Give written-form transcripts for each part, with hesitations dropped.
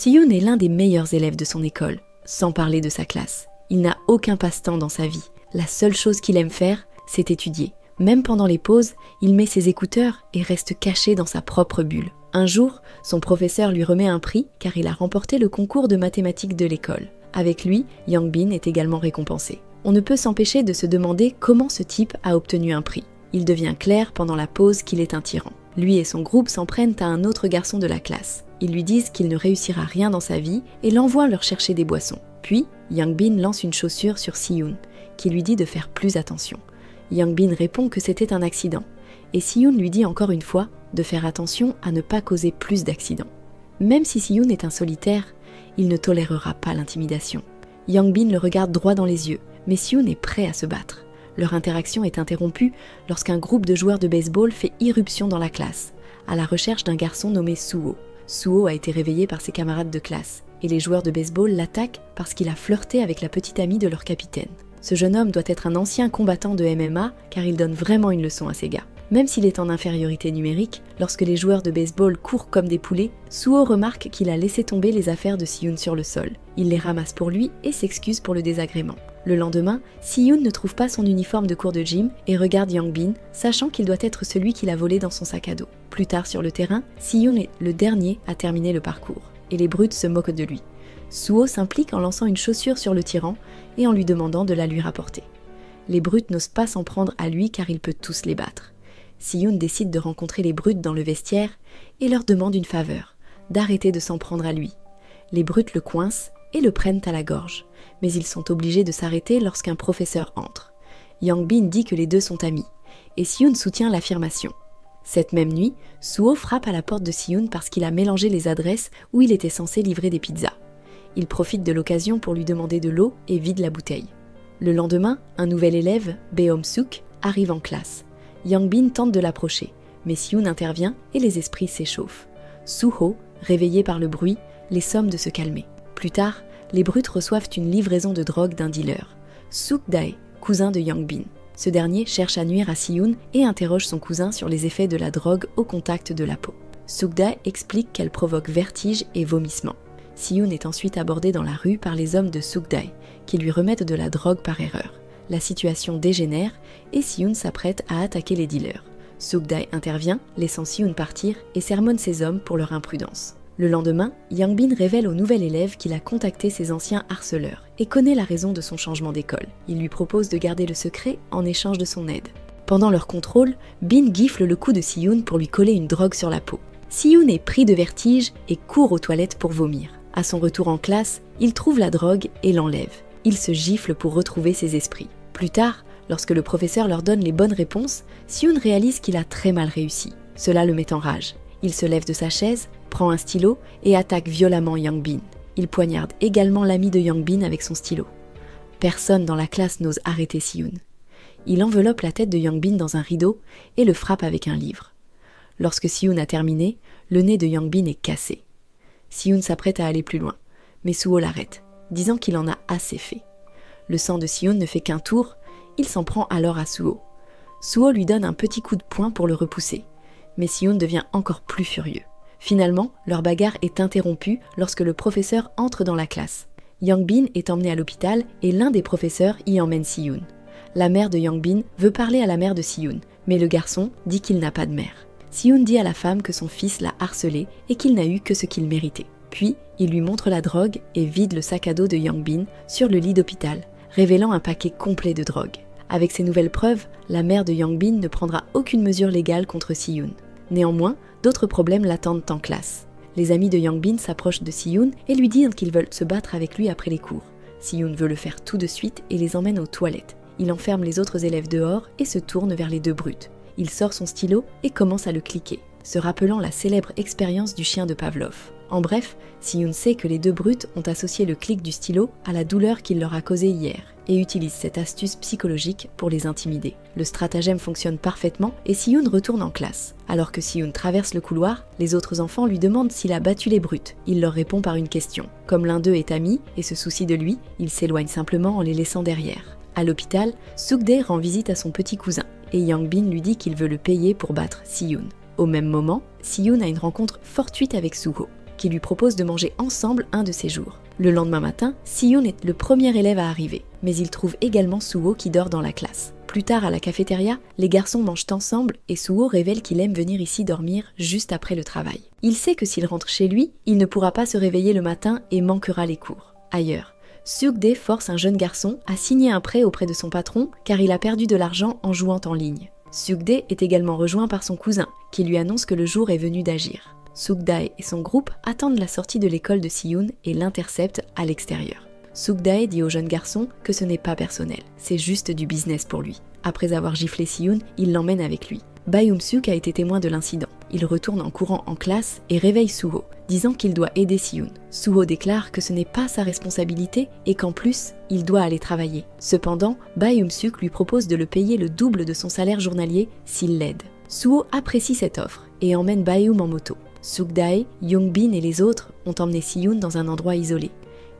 Si-yoon est l'un des meilleurs élèves de son école, sans parler de sa classe. Il n'a aucun passe-temps dans sa vie. La seule chose qu'il aime faire, c'est étudier. Même pendant les pauses, il met ses écouteurs et reste caché dans sa propre bulle. Un jour, son professeur lui remet un prix car il a remporté le concours de mathématiques de l'école. Avec lui, Yangbin est également récompensé. On ne peut s'empêcher de se demander comment ce type a obtenu un prix. Il devient clair pendant la pause qu'il est un tyran. Lui et son groupe s'en prennent à un autre garçon de la classe. Ils lui disent qu'il ne réussira rien dans sa vie et l'envoient leur chercher des boissons. Puis, Yangbin lance une chaussure sur Si-yoon, qui lui dit de faire plus attention. Yangbin répond que c'était un accident, et Si-yoon lui dit encore une fois de faire attention à ne pas causer plus d'accidents. Même si Si-yoon est un solitaire, il ne tolérera pas l'intimidation. Yangbin le regarde droit dans les yeux, mais Si-yoon est prêt à se battre. Leur interaction est interrompue lorsqu'un groupe de joueurs de baseball fait irruption dans la classe, à la recherche d'un garçon nommé Suho. Suho a été réveillé par ses camarades de classe, et les joueurs de baseball l'attaquent parce qu'il a flirté avec la petite amie de leur capitaine. Ce jeune homme doit être un ancien combattant de MMA car il donne vraiment une leçon à ses gars. Même s'il est en infériorité numérique, lorsque les joueurs de baseball courent comme des poulets, Suho remarque qu'il a laissé tomber les affaires de Si-yoon sur le sol. Il les ramasse pour lui et s'excuse pour le désagrément. Le lendemain, Si-yoon ne trouve pas son uniforme de cours de gym et regarde Yangbin, sachant qu'il doit être celui qu'il a volé dans son sac à dos. Plus tard sur le terrain, Si-yoon est le dernier à terminer le parcours, et les brutes se moquent de lui. Suho s'implique en lançant une chaussure sur le tyran et en lui demandant de la lui rapporter. Les brutes n'osent pas s'en prendre à lui car il peut tous les battre. Si-yoon décide de rencontrer les brutes dans le vestiaire et leur demande une faveur, d'arrêter de s'en prendre à lui. Les brutes le coincent et le prennent à la gorge, mais ils sont obligés de s'arrêter lorsqu'un professeur entre. Yangbin dit que les deux sont amis, et Si-yoon soutient l'affirmation. Cette même nuit, Suho frappe à la porte de Si-yoon parce qu'il a mélangé les adresses où il était censé livrer des pizzas. Il profite de l'occasion pour lui demander de l'eau et vide la bouteille. Le lendemain, un nouvel élève, Beom-suk, arrive en classe. Yangbin tente de l'approcher, mais Si-yoon intervient et les esprits s'échauffent. Suho, réveillé par le bruit, les somme de se calmer. Plus tard, les brutes reçoivent une livraison de drogue d'un dealer, Suk-dae, cousin de Yangbin. Ce dernier cherche à nuire à Si-yoon et interroge son cousin sur les effets de la drogue au contact de la peau. Suk-dae explique qu'elle provoque vertige et vomissements. Si-yoon est ensuite abordé dans la rue par les hommes de Suk-dae, qui lui remettent de la drogue par erreur. La situation dégénère et Si-yoon s'apprête à attaquer les dealers. Suk-dae intervient, laissant Si-yoon partir et sermonne ses hommes pour leur imprudence. Le lendemain, Yangbin révèle au nouvel élève qu'il a contacté ses anciens harceleurs et connaît la raison de son changement d'école. Il lui propose de garder le secret en échange de son aide. Pendant leur contrôle, Bin gifle le cou de Si-yoon pour lui coller une drogue sur la peau. Si-yoon est pris de vertige et court aux toilettes pour vomir. À son retour en classe, il trouve la drogue et l'enlève. Il se gifle pour retrouver ses esprits. Plus tard, lorsque le professeur leur donne les bonnes réponses, Si-yoon réalise qu'il a très mal réussi. Cela le met en rage. Il se lève de sa chaise, prend un stylo et attaque violemment Yangbin. Il poignarde également l'ami de Yangbin avec son stylo. Personne dans la classe n'ose arrêter Si-yoon. Il enveloppe la tête de Yangbin dans un rideau et le frappe avec un livre. Lorsque Si-yoon a terminé, le nez de Yangbin est cassé. Si-yoon s'apprête à aller plus loin, mais Suho l'arrête, disant qu'il en a assez fait. Le sang de Si-yoon ne fait qu'un tour, il s'en prend alors à Suho. Suho lui donne un petit coup de poing pour le repousser, mais Si-yoon devient encore plus furieux. Finalement, leur bagarre est interrompue lorsque le professeur entre dans la classe. Yangbin est emmené à l'hôpital et l'un des professeurs y emmène Si-yoon. La mère de Yangbin veut parler à la mère de Si-yoon, mais le garçon dit qu'il n'a pas de mère. Si-yoon dit à la femme que son fils l'a harcelé et qu'il n'a eu que ce qu'il méritait. Puis, il lui montre la drogue et vide le sac à dos de Yangbin sur le lit d'hôpital, révélant un paquet complet de drogue. Avec ces nouvelles preuves, la mère de Yangbin ne prendra aucune mesure légale contre Si-yoon. Néanmoins, d'autres problèmes l'attendent en classe. Les amis de Yangbin s'approchent de Si-yoon et lui disent qu'ils veulent se battre avec lui après les cours. Si-yoon veut le faire tout de suite et les emmène aux toilettes. Il enferme les autres élèves dehors et se tourne vers les deux brutes. Il sort son stylo et commence à le cliquer, se rappelant la célèbre expérience du chien de Pavlov. En bref, Si-yoon sait que les deux brutes ont associé le clic du stylo à la douleur qu'il leur a causée hier et utilise cette astuce psychologique pour les intimider. Le stratagème fonctionne parfaitement et Si-yoon retourne en classe. Alors que Si-yoon traverse le couloir, les autres enfants lui demandent s'il a battu les brutes. Il leur répond par une question. Comme l'un d'eux est ami et se soucie de lui, il s'éloigne simplement en les laissant derrière. À l'hôpital, Suk-dae rend visite à son petit cousin et Yangbin lui dit qu'il veut le payer pour battre Si-yoon. Au même moment, Si-yoon a une rencontre fortuite avec Suho, qui lui propose de manger ensemble un de ces jours. Le lendemain matin, Si-yoon est le premier élève à arriver, mais il trouve également Suho qui dort dans la classe. Plus tard à la cafétéria, les garçons mangent ensemble et Suho révèle qu'il aime venir ici dormir juste après le travail. Il sait que s'il rentre chez lui, il ne pourra pas se réveiller le matin et manquera les cours. Ailleurs, Seok-dae force un jeune garçon à signer un prêt auprès de son patron car il a perdu de l'argent en jouant en ligne. Seok-dae est également rejoint par son cousin qui lui annonce que le jour est venu d'agir. Seok-dae et son groupe attendent la sortie de l'école de Si-yoon et l'interceptent à l'extérieur. Seok-dae dit au jeune garçon que ce n'est pas personnel, c'est juste du business pour lui. Après avoir giflé Si-yoon, il l'emmène avec lui. Baeum-suk a été témoin de l'incident. Il retourne en courant en classe et réveille Suho, disant qu'il doit aider Si-yoon. Suho déclare que ce n'est pas sa responsabilité et qu'en plus, il doit aller travailler. Cependant, Baeum-suk lui propose de le payer le double de son salaire journalier s'il l'aide. Suho apprécie cette offre et emmène Baeum en moto. Seok-dae, Young-bin et les autres ont emmené Si-yoon dans un endroit isolé.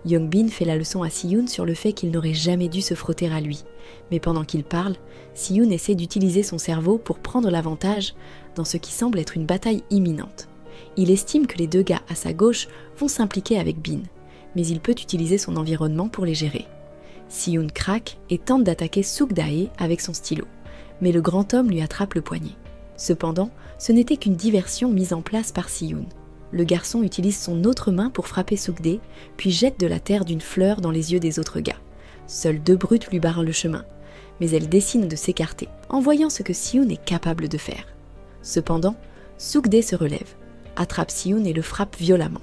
Young-bin fait la leçon à Si-yoon sur le fait qu'il n'aurait jamais dû se frotter à lui. Mais pendant qu'il parle, Si-yoon essaie d'utiliser son cerveau pour prendre l'avantage dans ce qui semble être une bataille imminente. Il estime que les deux gars à sa gauche vont s'impliquer avec Bin, mais il peut utiliser son environnement pour les gérer. Si-yoon craque et tente d'attaquer Seok-dae avec son stylo, mais le grand homme lui attrape le poignet. Cependant, ce n'était qu'une diversion mise en place par Si-yoon. Le garçon utilise son autre main pour frapper Seok-dae, puis jette de la terre d'une fleur dans les yeux des autres gars. Seules deux brutes lui barrent le chemin, mais elle décide de s'écarter, en voyant ce que Si-yoon est capable de faire. Cependant, Seok-dae se relève, attrape Si-yoon et le frappe violemment.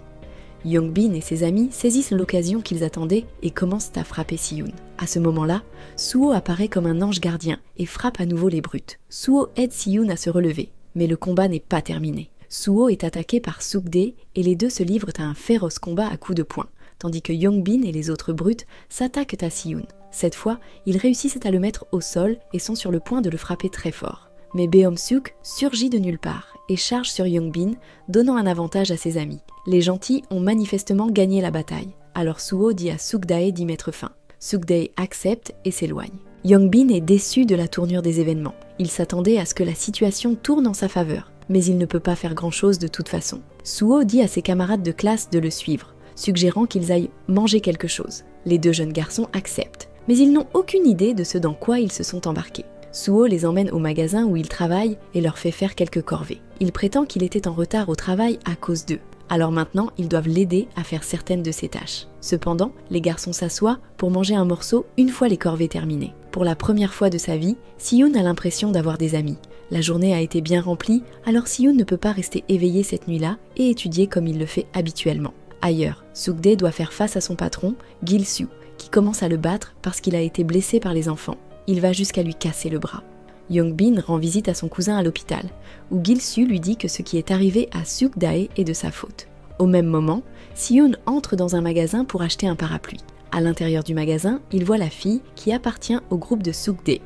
Young-bin et ses amis saisissent l'occasion qu'ils attendaient et commencent à frapper Si-yoon. À ce moment-là, Suho apparaît comme un ange gardien et frappe à nouveau les brutes. Suho aide Si-yoon à se relever, mais le combat n'est pas terminé. Suho est attaqué par Seok-dae et les deux se livrent à un féroce combat à coups de poing, tandis que Young-bin et les autres brutes s'attaquent à Si-yoon. Cette fois, ils réussissent à le mettre au sol et sont sur le point de le frapper très fort. Mais Baeum-suk surgit de nulle part et charge sur Young-bin, donnant un avantage à ses amis. Les gentils ont manifestement gagné la bataille, alors Suho dit à Seok-dae d'y mettre fin. Seok-dae accepte et s'éloigne. Young-bin est déçu de la tournure des événements. Il s'attendait à ce que la situation tourne en sa faveur, mais il ne peut pas faire grand-chose de toute façon. Suho dit à ses camarades de classe de le suivre, suggérant qu'ils aillent manger quelque chose. Les deux jeunes garçons acceptent, mais ils n'ont aucune idée de ce dans quoi ils se sont embarqués. Suho les emmène au magasin où il travaille et leur fait faire quelques corvées. Il prétend qu'il était en retard au travail à cause d'eux. Alors maintenant, ils doivent l'aider à faire certaines de ses tâches. Cependant, les garçons s'assoient pour manger un morceau une fois les corvées terminées. Pour la première fois de sa vie, Si-yoon a l'impression d'avoir des amis. La journée a été bien remplie, alors Si-yoon ne peut pas rester éveillé cette nuit-là et étudier comme il le fait habituellement. Ailleurs, Seok-dae doit faire face à son patron, Gil-soo, qui commence à le battre parce qu'il a été blessé par les enfants. Il va jusqu'à lui casser le bras. Young-bin rend visite à son cousin à l'hôpital, où Gil-soo lui dit que ce qui est arrivé à Seok-dae est de sa faute. Au même moment, Si-yoon entre dans un magasin pour acheter un parapluie. À l'intérieur du magasin, il voit la fille qui appartient au groupe de Seok-dae,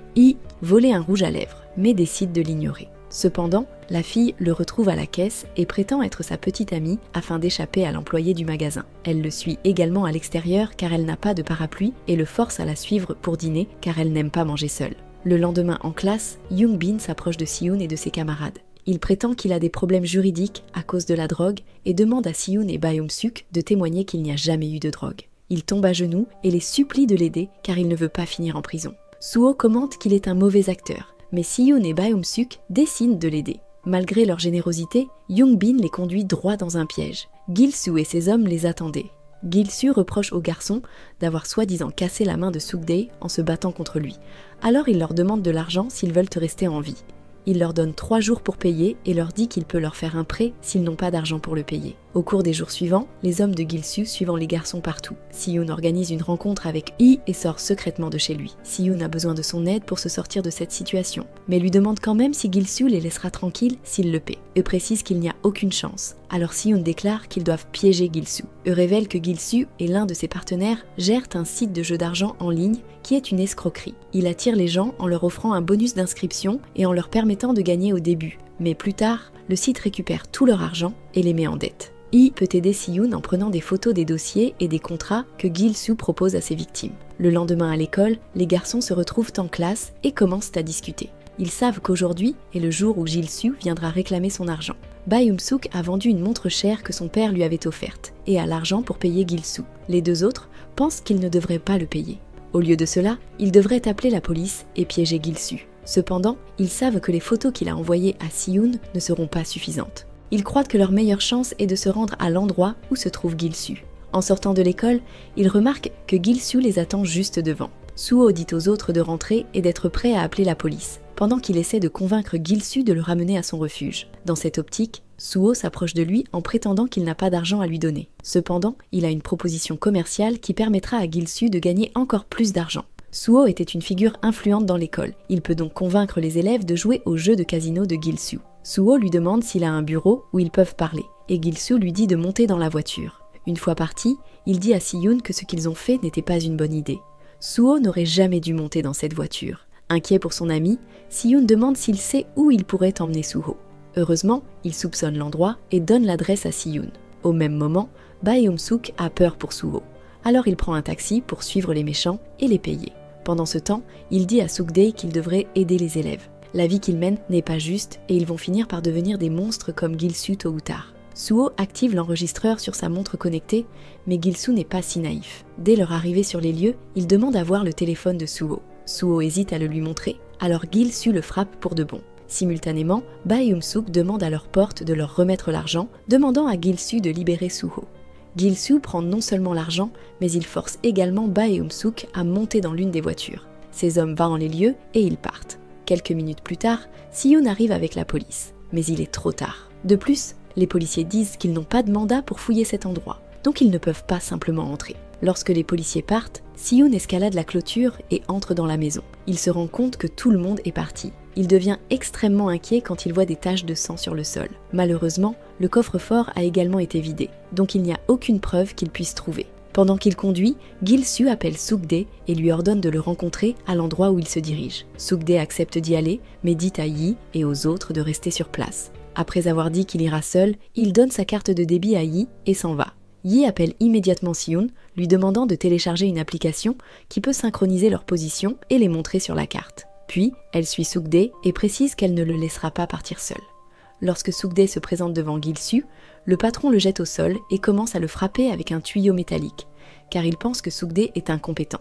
voler un rouge à lèvres, mais décide de l'ignorer. Cependant, la fille le retrouve à la caisse et prétend être sa petite amie afin d'échapper à l'employé du magasin. Elle le suit également à l'extérieur car elle n'a pas de parapluie et le force à la suivre pour dîner car elle n'aime pas manger seule. Le lendemain en classe, Young-bin s'approche de Si-yoon et de ses camarades. Il prétend qu'il a des problèmes juridiques à cause de la drogue et demande à Si-yoon et Baeum-suk de témoigner qu'il n'y a jamais eu de drogue. Il tombe à genoux et les supplie de l'aider car il ne veut pas finir en prison. Suho commente qu'il est un mauvais acteur, mais Si-yoon et Baeum-suk décident de l'aider. Malgré leur générosité, Young-bin les conduit droit dans un piège. Gil-soo et ses hommes les attendaient. Gil-soo reproche aux garçons d'avoir soi-disant cassé la main de Seok-dae en se battant contre lui. Alors il leur demande de l'argent s'ils veulent rester en vie. Il leur donne 3 jours pour payer et leur dit qu'il peut leur faire un prêt s'ils n'ont pas d'argent pour le payer. Au cours des jours suivants, les hommes de Gil-soo suivent les garçons partout. Si-yoon organise une rencontre avec et sort secrètement de chez lui. Si-yoon a besoin de son aide pour se sortir de cette situation, mais lui demande quand même si Gil-soo les laissera tranquilles s'il le paie. Eux précisent qu'il n'y a aucune chance. Alors Si-yoon déclare qu'ils doivent piéger Gil-soo. Eux révèlent que Gil-soo et l'un de ses partenaires gèrent un site de jeu d'argent en ligne qui est une escroquerie. Il attire les gens en leur offrant un bonus d'inscription et en leur permettant de gagner au début. Mais plus tard, le site récupère tout leur argent et les met en dette. Peut aider Si-yoon en prenant des photos des dossiers et des contrats que Gil-soo propose à ses victimes. Le lendemain à l'école, les garçons se retrouvent en classe et commencent à discuter. Ils savent qu'aujourd'hui est le jour où Gil-Su viendra réclamer son argent. Bae-Eum-suk a vendu une montre chère que son père lui avait offerte et a l'argent pour payer Gil-Su. Les deux autres pensent qu'ils ne devraient pas le payer. Au lieu de cela, ils devraient appeler la police et piéger Gil-Su. Cependant, ils savent que les photos qu'il a envoyées à Si-yoon ne seront pas suffisantes. Ils croient que leur meilleure chance est de se rendre à l'endroit où se trouve Gil-Su. En sortant de l'école, ils remarquent que Gil-Su les attend juste devant. Suho dit aux autres de rentrer et d'être prêts à appeler la police, pendant qu'il essaie de convaincre Gil-Su de le ramener à son refuge. Dans cette optique, Suho s'approche de lui en prétendant qu'il n'a pas d'argent à lui donner. Cependant, il a une proposition commerciale qui permettra à Gil-Su de gagner encore plus d'argent. Suho était une figure influente dans l'école. Il peut donc convaincre les élèves de jouer au jeu de casino de Gil-Su. Suho lui demande s'il a un bureau où ils peuvent parler, et Gil-Su lui dit de monter dans la voiture. Une fois parti, il dit à Si-yoon que ce qu'ils ont fait n'était pas une bonne idée. Suho n'aurait jamais dû monter dans cette voiture. Inquiet pour son ami, Si-yoon demande s'il sait où il pourrait emmener Suho. Heureusement, il soupçonne l'endroit et donne l'adresse à Si-yoon. Au même moment, Bae-Eum-suk a peur pour Suho. Alors il prend un taxi pour suivre les méchants et les payer. Pendant ce temps, il dit à Suk-dae qu'il devrait aider les élèves. La vie qu'ils mènent n'est pas juste et ils vont finir par devenir des monstres comme Gil-Su tôt ou tard. Suho active l'enregistreur sur sa montre connectée, mais Gil-Su n'est pas si naïf. Dès leur arrivée sur les lieux, il demande à voir le téléphone de Suho. Suho hésite à le lui montrer, alors Gil-Su le frappe pour de bon. Simultanément, Bae-Eum-suk demande à leur porte de leur remettre l'argent, demandant à Gil-Su de libérer Suho. Gil-Su prend non seulement l'argent, mais il force également Bae-Eum-suk à monter dans l'une des voitures. Ces hommes vont les lieux et ils partent. Quelques minutes plus tard, Si-yoon arrive avec la police, mais il est trop tard. De plus, les policiers disent qu'ils n'ont pas de mandat pour fouiller cet endroit, donc ils ne peuvent pas simplement entrer. Lorsque les policiers partent, Si-yoon escalade la clôture et entre dans la maison. Il se rend compte que tout le monde est parti. Il devient extrêmement inquiet quand il voit des taches de sang sur le sol. Malheureusement, le coffre-fort a également été vidé, donc il n'y a aucune preuve qu'il puisse trouver. Pendant qu'il conduit, Gil-Su appelle Suk-dae et lui ordonne de le rencontrer à l'endroit où il se dirige. Suk-dae accepte d'y aller, mais dit à Yi et aux autres de rester sur place. Après avoir dit qu'il ira seul, il donne sa carte de débit à Yi et s'en va. Yi appelle immédiatement Si-yoon, lui demandant de télécharger une application qui peut synchroniser leur position et les montrer sur la carte. Puis, elle suit Suk-dae et précise qu'elle ne le laissera pas partir seul. Lorsque Suk-dae se présente devant Gil-Su, le patron le jette au sol et commence à le frapper avec un tuyau métallique, car il pense que Suk-dae est incompétent.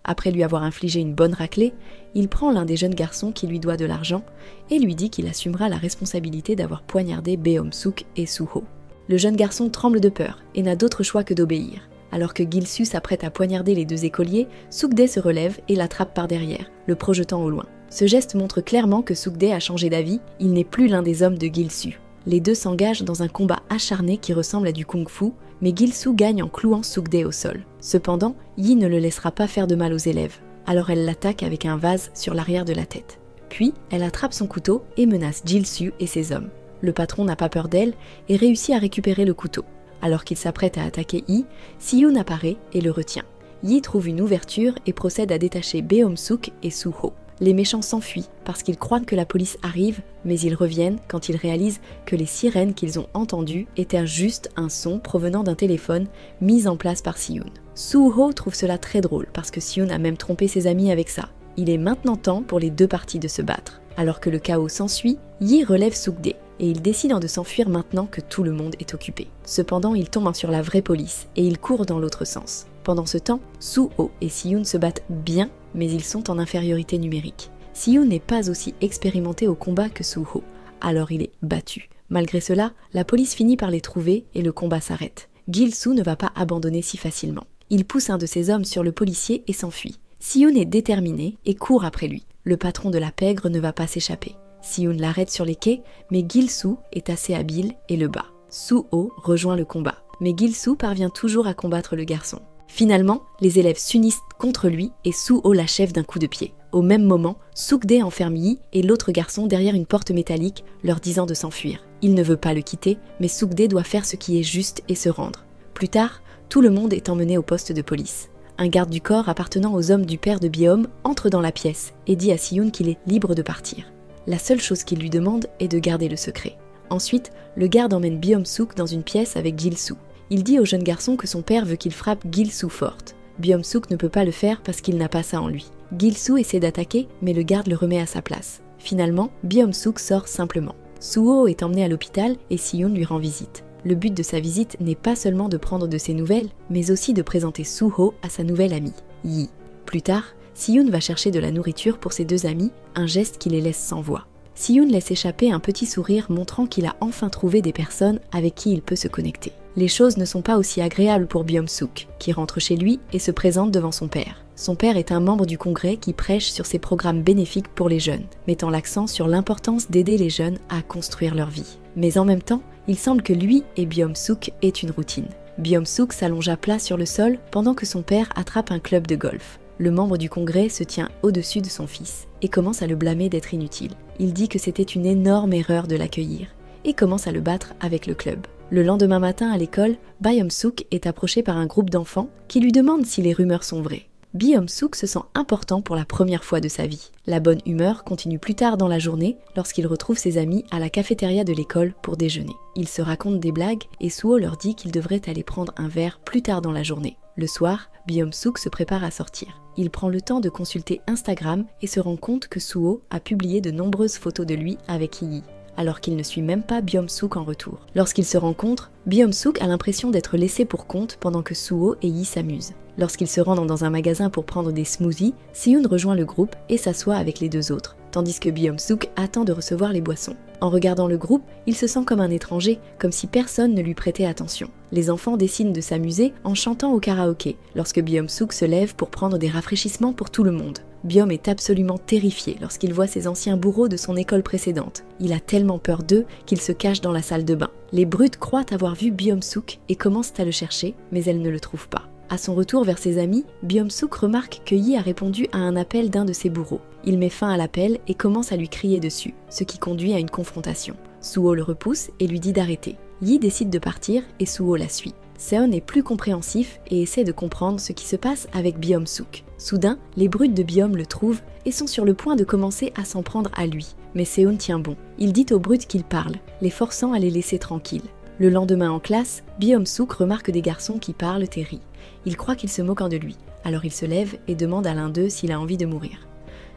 Après lui avoir infligé une bonne raclée, il prend l'un des jeunes garçons qui lui doit de l'argent et lui dit qu'il assumera la responsabilité d'avoir poignardé Bae-Eum-suk et Suho. Le jeune garçon tremble de peur et n'a d'autre choix que d'obéir. Alors que Gil-Su s'apprête à poignarder les deux écoliers, Suk-dae se relève et l'attrape par derrière, le projetant au loin. Ce geste montre clairement que Suk-dae a changé d'avis, il n'est plus l'un des hommes de Gil-Su. Les deux s'engagent dans un combat acharné qui ressemble à du kung-fu, mais Gil-Su gagne en clouant Suk-dae au sol. Cependant, Yi ne le laissera pas faire de mal aux élèves, alors elle l'attaque avec un vase sur l'arrière de la tête. Puis, elle attrape son couteau et menace Gil-Su et ses hommes. Le patron n'a pas peur d'elle et réussit à récupérer le couteau. Alors qu'il s'apprête à attaquer Yi, Si-yoon apparaît et le retient. Yi trouve une ouverture et procède à détacher Bae-Eum-suk et Suho. Les méchants s'enfuient parce qu'ils croient que la police arrive, mais ils reviennent quand ils réalisent que les sirènes qu'ils ont entendues étaient juste un son provenant d'un téléphone mis en place par Si-yoon. Suho trouve cela très drôle parce que Si-yoon a même trompé ses amis avec ça. Il est maintenant temps pour les deux parties de se battre. Alors que le chaos s'ensuit, Yi relève Suk-dae et il décide de s'enfuir maintenant que tout le monde est occupé. Cependant, il tombe sur la vraie police et il court dans l'autre sens. Pendant ce temps, Suho et Si-yoon se battent bien, mais ils sont en infériorité numérique. Si-yoon n'est pas aussi expérimenté au combat que Suho, alors il est battu. Malgré cela, la police finit par les trouver et le combat s'arrête. Gil-Su ne va pas abandonner si facilement. Il pousse un de ses hommes sur le policier et s'enfuit. Si-yoon est déterminé et court après lui. Le patron de la pègre ne va pas s'échapper. Si-yoon l'arrête sur les quais, mais Gil-Su est assez habile et le bat. Suho rejoint le combat, mais Gil-Su parvient toujours à combattre le garçon. Finalement, les élèves s'unissent contre lui et Suho l'achève d'un coup de pied. Au même moment, Suk-dae enferme Yi et l'autre garçon derrière une porte métallique, leur disant de s'enfuir. Il ne veut pas le quitter, mais Suk-dae doit faire ce qui est juste et se rendre. Plus tard, tout le monde est emmené au poste de police. Un garde du corps appartenant aux hommes du père de Byeom entre dans la pièce et dit à Si-yoon qu'il est libre de partir. La seule chose qu'il lui demande est de garder le secret. Ensuite, le garde emmène Bae-Eum-suk dans une pièce avec Gil-Su. Il dit au jeune garçon que son père veut qu'il frappe Gil-Su forte. Bae-Eum-suk ne peut pas le faire parce qu'il n'a pas ça en lui. Gil-Su essaie d'attaquer, mais le garde le remet à sa place. Finalement, Byung-suk sort simplement. Suho est emmené à l'hôpital et Si-yoon lui rend visite. Le but de sa visite n'est pas seulement de prendre de ses nouvelles, mais aussi de présenter Suho à sa nouvelle amie, Yi. Plus tard, Si-yoon va chercher de la nourriture pour ses deux amis, un geste qui les laisse sans voix. Si-yoon laisse échapper un petit sourire montrant qu'il a enfin trouvé des personnes avec qui il peut se connecter. Les choses ne sont pas aussi agréables pour Byung-suk, qui rentre chez lui et se présente devant son père. Son père est un membre du Congrès qui prêche sur ses programmes bénéfiques pour les jeunes, mettant l'accent sur l'importance d'aider les jeunes à construire leur vie. Mais en même temps, il semble que lui et Byung-suk aient une routine. Byung-suk s'allonge à plat sur le sol pendant que son père attrape un club de golf. Le membre du Congrès se tient au-dessus de son fils et commence à le blâmer d'être inutile. Il dit que c'était une énorme erreur de l'accueillir et commence à le battre avec le club. Le lendemain matin à l'école, Byung-suk est approché par un groupe d'enfants qui lui demandent si les rumeurs sont vraies. Byung-suk se sent important pour la première fois de sa vie. La bonne humeur continue plus tard dans la journée lorsqu'il retrouve ses amis à la cafétéria de l'école pour déjeuner. Ils se racontent des blagues et Suho leur dit qu'ils devraient aller prendre un verre plus tard dans la journée. Le soir, Byung-suk se prépare à sortir. Il prend le temps de consulter Instagram et se rend compte que Suho a publié de nombreuses photos de lui avec Yi, alors qu'il ne suit même pas Byung-suk en retour. Lorsqu'ils se rencontrent, Byung-suk a l'impression d'être laissé pour compte pendant que Suho et Yi s'amusent. Lorsqu'ils se rendent dans un magasin pour prendre des smoothies, Si-yoon rejoint le groupe et s'assoit avec les deux autres, tandis que Byung-suk attend de recevoir les boissons. En regardant le groupe, il se sent comme un étranger, comme si personne ne lui prêtait attention. Les enfants décident de s'amuser en chantant au karaoké, lorsque Byung-suk se lève pour prendre des rafraîchissements pour tout le monde. Byung est absolument terrifié lorsqu'il voit ses anciens bourreaux de son école précédente. Il a tellement peur d'eux qu'il se cache dans la salle de bain. Les brutes croient avoir vu Byung-suk et commencent à le chercher, mais elles ne le trouvent pas. À son retour vers ses amis, Byung-suk remarque que Yi a répondu à un appel d'un de ses bourreaux. Il met fin à l'appel et commence à lui crier dessus, ce qui conduit à une confrontation. Suho le repousse et lui dit d'arrêter. Yi décide de partir et Suho la suit. Seon est plus compréhensif et essaie de comprendre ce qui se passe avec Byung-suk. Soudain, les brutes de Byung le trouvent et sont sur le point de commencer à s'en prendre à lui. Mais Seon tient bon. Il dit aux brutes qu'il parle, les forçant à les laisser tranquilles. Le lendemain en classe, Byung-suk remarque des garçons qui parlent et rient. Il croit qu'ils se moquent de lui, alors il se lève et demande à l'un d'eux s'il a envie de mourir.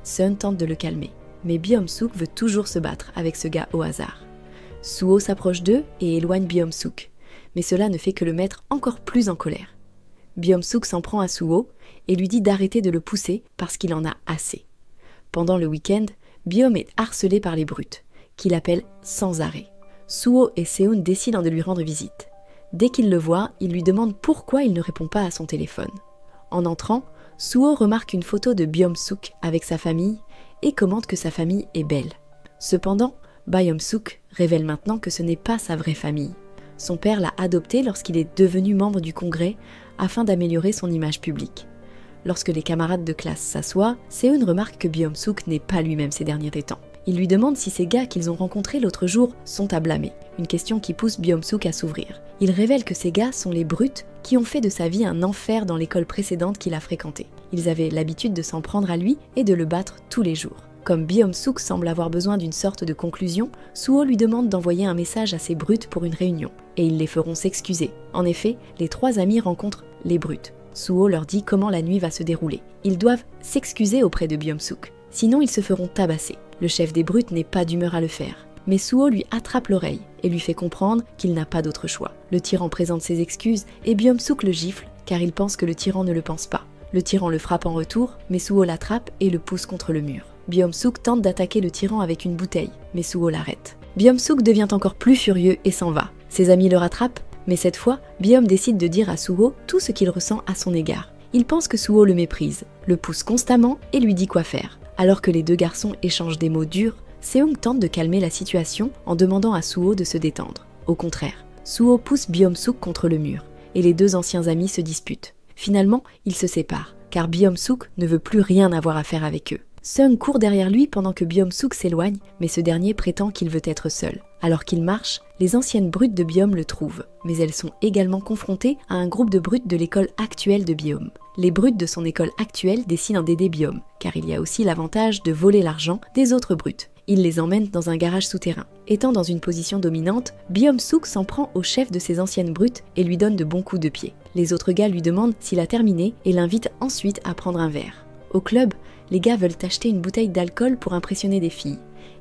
Seon tente de le calmer, mais Byung-suk veut toujours se battre avec ce gars au hasard. Suho s'approche d'eux et éloigne Byung-suk, mais cela ne fait que le mettre encore plus en colère. Byung-suk s'en prend à Suho et lui dit d'arrêter de le pousser parce qu'il en a assez. Pendant le week-end, Byung est harcelé par les brutes, qui l'appellent sans arrêt. Suho et Seon décident de lui rendre visite. Dès qu'il le voit, il lui demande pourquoi il ne répond pas à son téléphone. En entrant, Suho remarque une photo de Byung-suk avec sa famille et commente que sa famille est belle. Cependant, Byung-suk révèle maintenant que ce n'est pas sa vraie famille. Son père l'a adopté lorsqu'il est devenu membre du Congrès afin d'améliorer son image publique. Lorsque les camarades de classe s'assoient, Seon remarque que Byung-suk n'est pas lui-même ces derniers temps. Il lui demande si ces gars qu'ils ont rencontrés l'autre jour sont à blâmer, une question qui pousse Byung-suk à s'ouvrir. Il révèle que ces gars sont les brutes qui ont fait de sa vie un enfer dans l'école précédente qu'il a fréquentée. Ils avaient l'habitude de s'en prendre à lui et de le battre tous les jours. Comme Byung-suk semble avoir besoin d'une sorte de conclusion, Suho lui demande d'envoyer un message à ces brutes pour une réunion, et ils les feront s'excuser. En effet, les trois amis rencontrent les brutes. Suho leur dit comment la nuit va se dérouler. Ils doivent s'excuser auprès de Byung-suk, sinon ils se feront tabasser. Le chef des brutes n'est pas d'humeur à le faire. Mais Suho lui attrape l'oreille et lui fait comprendre qu'il n'a pas d'autre choix. Le tyran présente ses excuses et Byung-suk le gifle car il pense que le tyran ne le pense pas. Le tyran le frappe en retour, mais Suho l'attrape et le pousse contre le mur. Byung-suk tente d'attaquer le tyran avec une bouteille, mais Suho l'arrête. Byung-suk devient encore plus furieux et s'en va. Ses amis le rattrapent, mais cette fois, Byung décide de dire à Suho tout ce qu'il ressent à son égard. Il pense que Suho le méprise, le pousse constamment et lui dit quoi faire. Alors que les deux garçons échangent des mots durs, Seung tente de calmer la situation en demandant à Suho de se détendre. Au contraire, Suho pousse Byung-suk contre le mur, et les deux anciens amis se disputent. Finalement, ils se séparent, car Byung-suk ne veut plus rien avoir à faire avec eux. Seung court derrière lui pendant que Byung-suk s'éloigne, mais ce dernier prétend qu'il veut être seul. Alors qu'il marche, les anciennes brutes de Byung le trouvent, mais elles sont également confrontées à un groupe de brutes de l'école actuelle de Byung. Les brutes de son école actuelle décident d'aider Byung, car il y a aussi l'avantage de voler l'argent des autres brutes. Ils les emmènent dans un garage souterrain. Étant dans une position dominante, Byung-suk s'en prend au chef de ses anciennes brutes et lui donne de bons coups de pied. Les autres gars lui demandent s'il a terminé et l'invitent ensuite à prendre un verre. Au club, les gars veulent acheter une bouteille d'alcool pour impressionner des filles.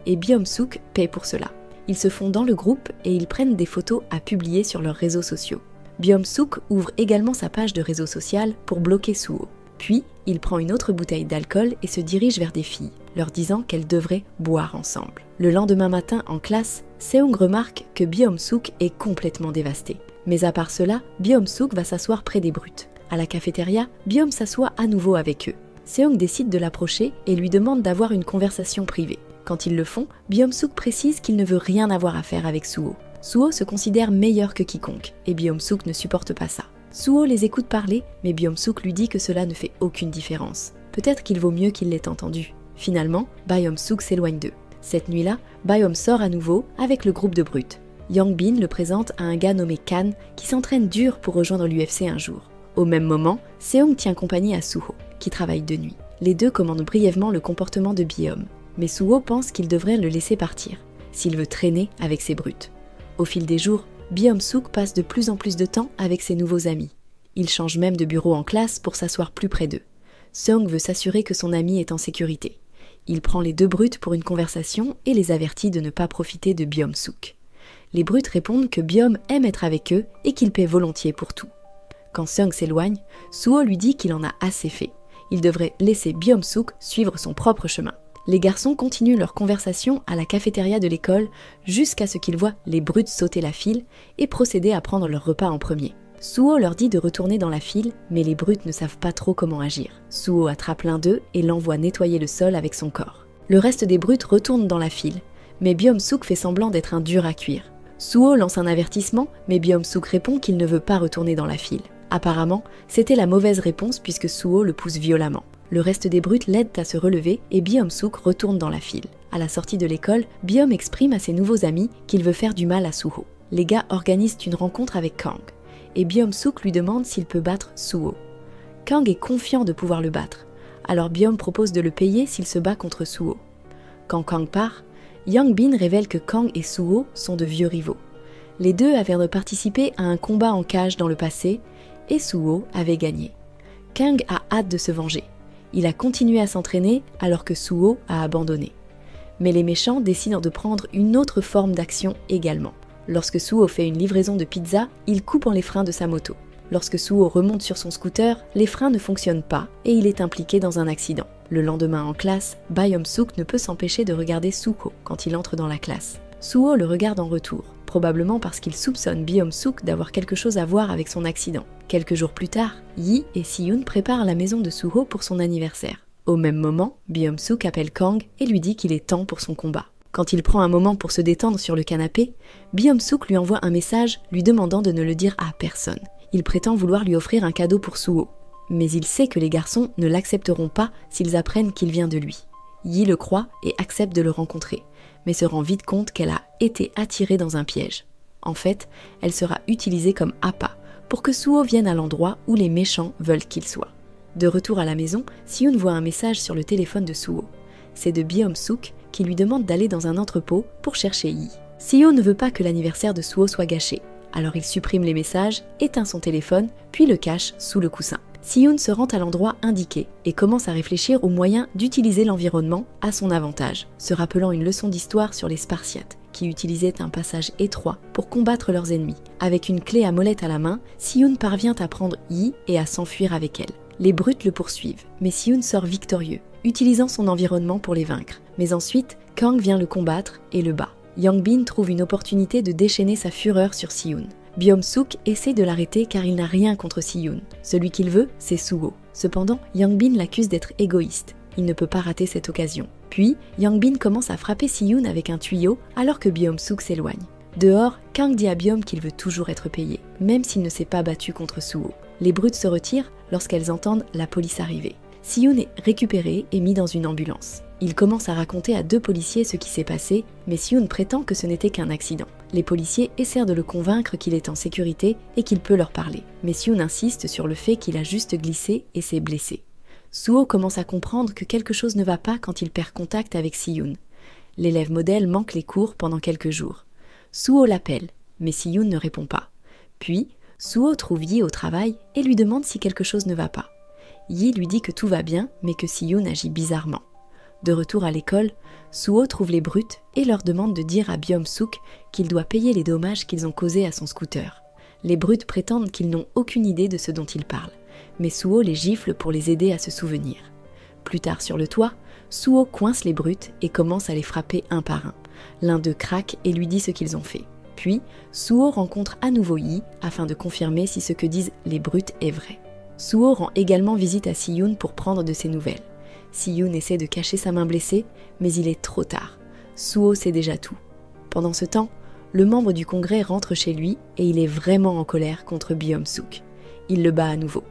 et Byung-suk paie pour cela. Ils se font dans le groupe et ils prennent des photos à publier sur leurs réseaux sociaux. Byung-suk ouvre également sa page de réseau social pour bloquer Suho. Puis, il prend une autre bouteille d'alcool et se dirige vers des filles, leur disant qu'elles devraient boire ensemble. Le lendemain matin, en classe, Seung remarque que Byung-suk est complètement dévasté. Mais à part cela, Byung-suk va s'asseoir près des brutes. À la cafétéria, Byung s'assoit à nouveau avec eux. Seung décide de l'approcher et lui demande d'avoir une conversation privée. Quand ils le font, Byung-suk précise qu'il ne veut rien avoir à faire avec Suho. Suho se considère meilleur que quiconque, et Byung-suk ne supporte pas ça. Suho les écoute parler, mais Byung-suk lui dit que cela ne fait aucune différence. Peut-être qu'il vaut mieux qu'il l'ait entendu. Finalement, Byung-suk s'éloigne d'eux. Cette nuit-là, Byung sort à nouveau avec le groupe de brutes. Yang-bin le présente à un gars nommé Kan qui s'entraîne dur pour rejoindre l'UFC un jour. Au même moment, Seung tient compagnie à Suho, qui travaille de nuit. Les deux commandent brièvement le comportement de Byung, mais Suho pense qu'il devrait le laisser partir, s'il veut traîner avec ses brutes. Au fil des jours, Byung-suk passe de plus en plus de temps avec ses nouveaux amis. Il change même de bureau en classe pour s'asseoir plus près d'eux. Seung veut s'assurer que son ami est en sécurité. Il prend les deux brutes pour une conversation et les avertit de ne pas profiter de Byung-suk. Les brutes répondent que Byung aime être avec eux et qu'il paie volontiers pour tout. Quand Seung s'éloigne, Suho lui dit qu'il en a assez fait. Il devrait laisser Byung-suk suivre son propre chemin. Les garçons continuent leur conversation à la cafétéria de l'école jusqu'à ce qu'ils voient les brutes sauter la file et procéder à prendre leur repas en premier. Suho leur dit de retourner dans la file, mais les brutes ne savent pas trop comment agir. Suho attrape l'un d'eux et l'envoie nettoyer le sol avec son corps. Le reste des brutes retournent dans la file, mais Byung-suk fait semblant d'être un dur à cuire. Suho lance un avertissement, mais Byung-suk répond qu'il ne veut pas retourner dans la file. Apparemment, c'était la mauvaise réponse puisque Suho le pousse violemment. Le reste des brutes l'aident à se relever et Byung-suk retourne dans la file. À la sortie de l'école, Byung exprime à ses nouveaux amis qu'il veut faire du mal à Suho. Les gars organisent une rencontre avec Kang et Byung-suk lui demande s'il peut battre Suho. Kang est confiant de pouvoir le battre, alors Byung propose de le payer s'il se bat contre Suho. Quand Kang part, Yang-bin révèle que Kang et Suho sont de vieux rivaux. Les deux avaient participé à un combat en cage dans le passé et Suho avait gagné. Kang a hâte de se venger. Il a continué à s'entraîner alors que Suho a abandonné. Mais les méchants décident de prendre une autre forme d'action également. Lorsque Suho fait une livraison de pizza, il coupe les freins de sa moto. Lorsque Suho remonte sur son scooter, les freins ne fonctionnent pas et il est impliqué dans un accident. Le lendemain en classe, Byung-suk ne peut s'empêcher de regarder Suho quand il entre dans la classe. Suho le regarde en retour, probablement parce qu'il soupçonne Byung-suk d'avoir quelque chose à voir avec son accident. Quelques jours plus tard, Yi et Si-yoon préparent la maison de Suho pour son anniversaire. Au même moment, Byung-suk appelle Kang et lui dit qu'il est temps pour son combat. Quand il prend un moment pour se détendre sur le canapé, Byung-suk lui envoie un message lui demandant de ne le dire à personne. Il prétend vouloir lui offrir un cadeau pour Suho, mais il sait que les garçons ne l'accepteront pas s'ils apprennent qu'il vient de lui. Yi le croit et accepte de le rencontrer, mais se rend vite compte qu'elle a été attirée dans un piège. En fait, elle sera utilisée comme appât pour que Suho vienne à l'endroit où les méchants veulent qu'il soit. De retour à la maison, Si-yoon voit un message sur le téléphone de Suho. C'est de Byung-suk qui lui demande d'aller dans un entrepôt pour chercher Yi. Si-yoon ne veut pas que l'anniversaire de Suho soit gâché, alors il supprime les messages, éteint son téléphone, puis le cache sous le coussin. Si-yoon se rend à l'endroit indiqué et commence à réfléchir aux moyens d'utiliser l'environnement à son avantage, se rappelant une leçon d'histoire sur les Spartiates, qui utilisaient un passage étroit pour combattre leurs ennemis. Avec une clé à molette à la main, Si-yoon parvient à prendre Yi et à s'enfuir avec elle. Les brutes le poursuivent, mais Si-yoon sort victorieux, utilisant son environnement pour les vaincre. Mais ensuite, Kang vient le combattre et le bat. Yang-bin trouve une opportunité de déchaîner sa fureur sur Si-yoon. Byung-suk essaie de l'arrêter car il n'a rien contre Si-yoon. Celui qu'il veut, c'est Suho. Cependant, Yang-bin l'accuse d'être égoïste. Il ne peut pas rater cette occasion. Puis, Yang-bin commence à frapper Si-yoon avec un tuyau alors que Byung-suk s'éloigne. Dehors, Kang dit à Byung qu'il veut toujours être payé, même s'il ne s'est pas battu contre Suho. Les brutes se retirent lorsqu'elles entendent la police arriver. Si-yoon est récupéré et mis dans une ambulance. Il commence à raconter à 2 policiers ce qui s'est passé, mais Si-yoon prétend que ce n'était qu'un accident. Les policiers essaient de le convaincre qu'il est en sécurité et qu'il peut leur parler. Mais Si-yoon insiste sur le fait qu'il a juste glissé et s'est blessé. Suho commence à comprendre que quelque chose ne va pas quand il perd contact avec Si-yoon. L'élève modèle manque les cours pendant quelques jours. Suho l'appelle, mais Si-yoon ne répond pas. Puis, Suho trouve Yi au travail et lui demande si quelque chose ne va pas. Yi lui dit que tout va bien, mais que Si-yoon agit bizarrement. De retour à l'école, Suho trouve les brutes et leur demande de dire à Byum-suk qu'il doit payer les dommages qu'ils ont causés à son scooter. Les brutes prétendent qu'ils n'ont aucune idée de ce dont ils parlent, mais Suho les gifle pour les aider à se souvenir. Plus tard sur le toit, Suho coince les brutes et commence à les frapper un par un. L'un d'eux craque et lui dit ce qu'ils ont fait. Puis, Suho rencontre à nouveau Yi afin de confirmer si ce que disent les brutes est vrai. Suho rend également visite à Si-yoon pour prendre de ses nouvelles. Si-yoon essaie de cacher sa main blessée, mais il est trop tard. Suho sait déjà tout. Pendant ce temps, le membre du congrès rentre chez lui et il est vraiment en colère contre Byum-suk. Il le bat à nouveau.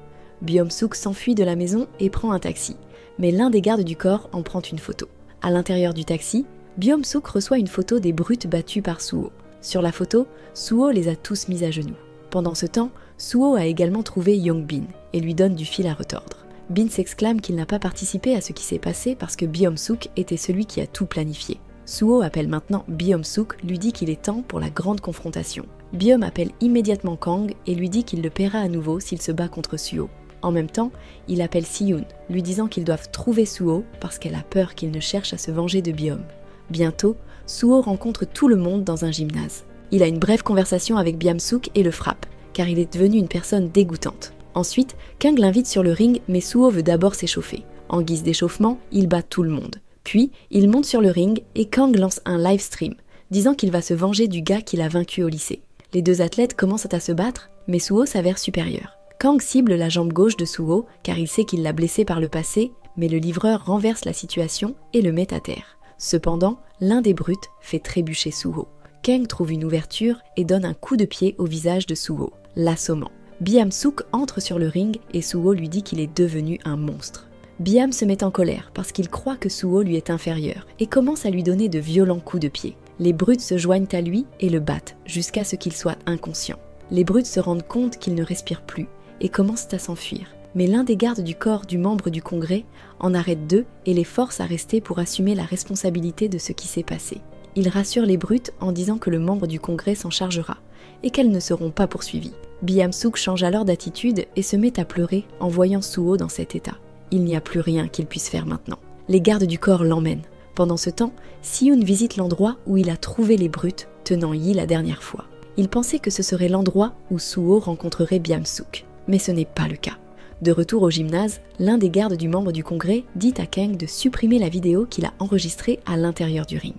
Byum-suk s'enfuit de la maison et prend un taxi, mais l'un des gardes du corps en prend une photo. À l'intérieur du taxi, Byum-suk reçoit une photo des brutes battues par Suho. Sur la photo, Suho les a tous mis à genoux. Pendant ce temps, Suho a également trouvé Young-bin et lui donne du fil à retordre. Bin s'exclame qu'il n'a pas participé à ce qui s'est passé parce que Byum-suk était celui qui a tout planifié. Suho appelle maintenant Byum-suk, lui dit qu'il est temps pour la grande confrontation. Byum appelle immédiatement Kang et lui dit qu'il le paiera à nouveau s'il se bat contre Suho. En même temps, il appelle Si-yoon, lui disant qu'ils doivent trouver Suho parce qu'elle a peur qu'il ne cherche à se venger de Byum. Bientôt, Suho rencontre tout le monde dans un gymnase. Il a une brève conversation avec Byum-suk et le frappe, car il est devenu une personne dégoûtante. Ensuite, Kang l'invite sur le ring, mais Suho veut d'abord s'échauffer. En guise d'échauffement, il bat tout le monde. Puis, il monte sur le ring et Kang lance un live stream, disant qu'il va se venger du gars qu'il a vaincu au lycée. Les deux athlètes commencent à se battre, mais Suho s'avère supérieur. Kang cible la jambe gauche de Suho, car il sait qu'il l'a blessé par le passé, mais le livreur renverse la situation et le met à terre. Cependant, l'un des brutes fait trébucher Suho. Kang trouve une ouverture et donne un coup de pied au visage de Suho, l'assommant. Byum-suk entre sur le ring et Suho lui dit qu'il est devenu un monstre. Byum se met en colère parce qu'il croit que Suho lui est inférieur et commence à lui donner de violents coups de pied. Les brutes se joignent à lui et le battent jusqu'à ce qu'il soit inconscient. Les brutes se rendent compte qu'il ne respire plus et commencent à s'enfuir. Mais l'un des gardes du corps du membre du congrès en arrête deux et les force à rester pour assumer la responsabilité de ce qui s'est passé. Il rassure les brutes en disant que le membre du congrès s'en chargera et qu'elles ne seront pas poursuivies. Byum-suk change alors d'attitude et se met à pleurer en voyant Suho dans cet état. Il n'y a plus rien qu'il puisse faire maintenant. Les gardes du corps l'emmènent. Pendant ce temps, Si-yoon visite l'endroit où il a trouvé les brutes tenant Yi la dernière fois. Il pensait que ce serait l'endroit où Suho rencontrerait Byum-suk, mais ce n'est pas le cas. De retour au gymnase, l'un des gardes du membre du congrès dit à Kang de supprimer la vidéo qu'il a enregistrée à l'intérieur du ring.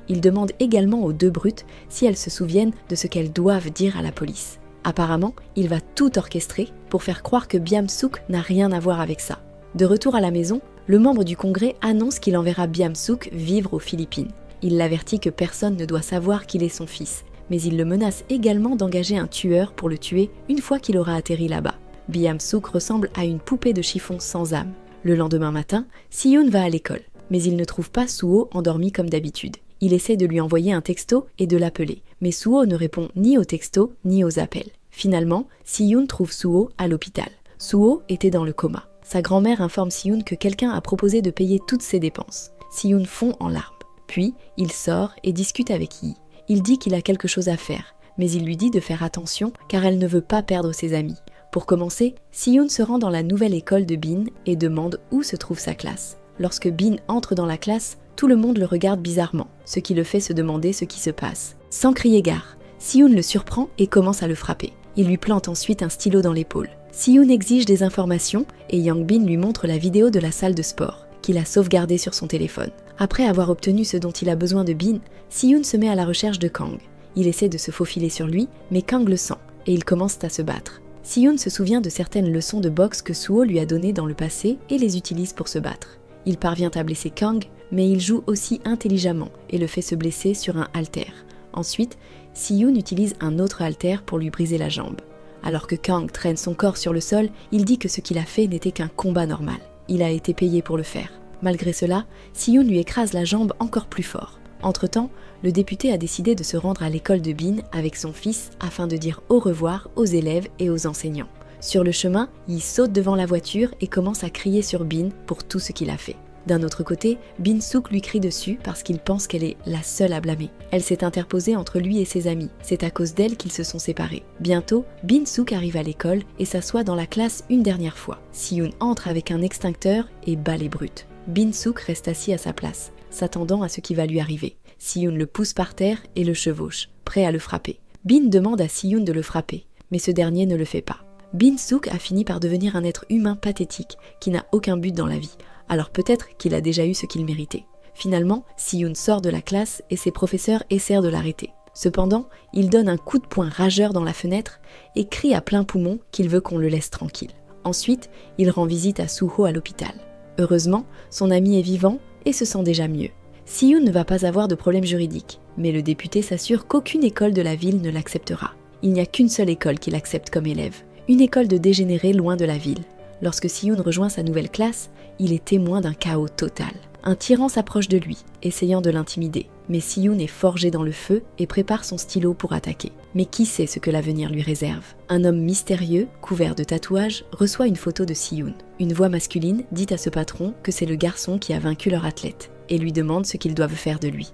Il demande également aux deux brutes si elles se souviennent de ce qu'elles doivent dire à la police. Apparemment, il va tout orchestrer pour faire croire que Byum-suk n'a rien à voir avec ça. De retour à la maison, le membre du congrès annonce qu'il enverra Byum-suk vivre aux Philippines. Il l'avertit que personne ne doit savoir qu'il est son fils, mais il le menace également d'engager un tueur pour le tuer une fois qu'il aura atterri là-bas. Byum-suk ressemble à une poupée de chiffon sans âme. Le lendemain matin, Si-yoon va à l'école, mais il ne trouve pas Suho endormi comme d'habitude. Il essaie de lui envoyer un texto et de l'appeler, mais Suho ne répond ni aux textos ni aux appels. Finalement, Si-yoon trouve Suho à l'hôpital. Suho était dans le coma. Sa grand-mère informe Si-yoon que quelqu'un a proposé de payer toutes ses dépenses. Si-yoon fond en larmes. Puis, il sort et discute avec Yi. Il dit qu'il a quelque chose à faire, mais il lui dit de faire attention car elle ne veut pas perdre ses amis. Pour commencer, Si-yoon se rend dans la nouvelle école de Bin et demande où se trouve sa classe. Lorsque Bin entre dans la classe, tout le monde le regarde bizarrement, ce qui le fait se demander ce qui se passe. Sans crier gare, Si-yoon le surprend et commence à le frapper. Il lui plante ensuite un stylo dans l'épaule. Si-yoon exige des informations et Yang-bin lui montre la vidéo de la salle de sport, qu'il a sauvegardée sur son téléphone. Après avoir obtenu ce dont il a besoin de Bin, Si-yoon se met à la recherche de Kang. Il essaie de se faufiler sur lui, mais Kang le sent et ils commencent à se battre. Si-yoon se souvient de certaines leçons de boxe que Suho lui a données dans le passé et les utilise pour se battre. Il parvient à blesser Kang, mais il joue aussi intelligemment et le fait se blesser sur un halter. Ensuite, Si-yoon utilise un autre halter pour lui briser la jambe. Alors que Kang traîne son corps sur le sol, il dit que ce qu'il a fait n'était qu'un combat normal. Il a été payé pour le faire. Malgré cela, Si-yoon lui écrase la jambe encore plus fort. Entre-temps, le député a décidé de se rendre à l'école de Bin avec son fils afin de dire au revoir aux élèves et aux enseignants. Sur le chemin, il saute devant la voiture et commence à crier sur Bin pour tout ce qu'il a fait. D'un autre côté, Bin-suk lui crie dessus parce qu'il pense qu'elle est la seule à blâmer. Elle s'est interposée entre lui et ses amis. C'est à cause d'elle qu'ils se sont séparés. Bientôt, Bin-suk arrive à l'école et s'assoit dans la classe une dernière fois. Si-yoon entre avec un extincteur et bat les brutes. Bin-sook reste assis à sa place, s'attendant à ce qui va lui arriver. Si-yoon le pousse par terre et le chevauche, prêt à le frapper. Bin demande à Si-yoon de le frapper, mais ce dernier ne le fait pas. Bin-sook a fini par devenir un être humain pathétique qui n'a aucun but dans la vie, alors peut-être qu'il a déjà eu ce qu'il méritait. Finalement, Si-yoon sort de la classe et ses professeurs essaient de l'arrêter. Cependant, il donne un coup de poing rageur dans la fenêtre et crie à plein poumon qu'il veut qu'on le laisse tranquille. Ensuite, il rend visite à Soo-ho à l'hôpital. Heureusement, son ami est vivant et se sent déjà mieux. Si-yoon ne va pas avoir de problème juridique, mais le député s'assure qu'aucune école de la ville ne l'acceptera. Il n'y a qu'une seule école qui l'accepte comme élève, une école de dégénérés loin de la ville. Lorsque Si-yoon rejoint sa nouvelle classe, il est témoin d'un chaos total. Un tyran s'approche de lui, essayant de l'intimider, mais Si-yoon est forgé dans le feu et prépare son stylo pour attaquer. Mais qui sait ce que l'avenir lui réserve? Un homme mystérieux, couvert de tatouages, reçoit une photo de Si-yoon. Une voix masculine dit à ce patron que c'est le garçon qui a vaincu leur athlète, et lui demande ce qu'ils doivent faire de lui.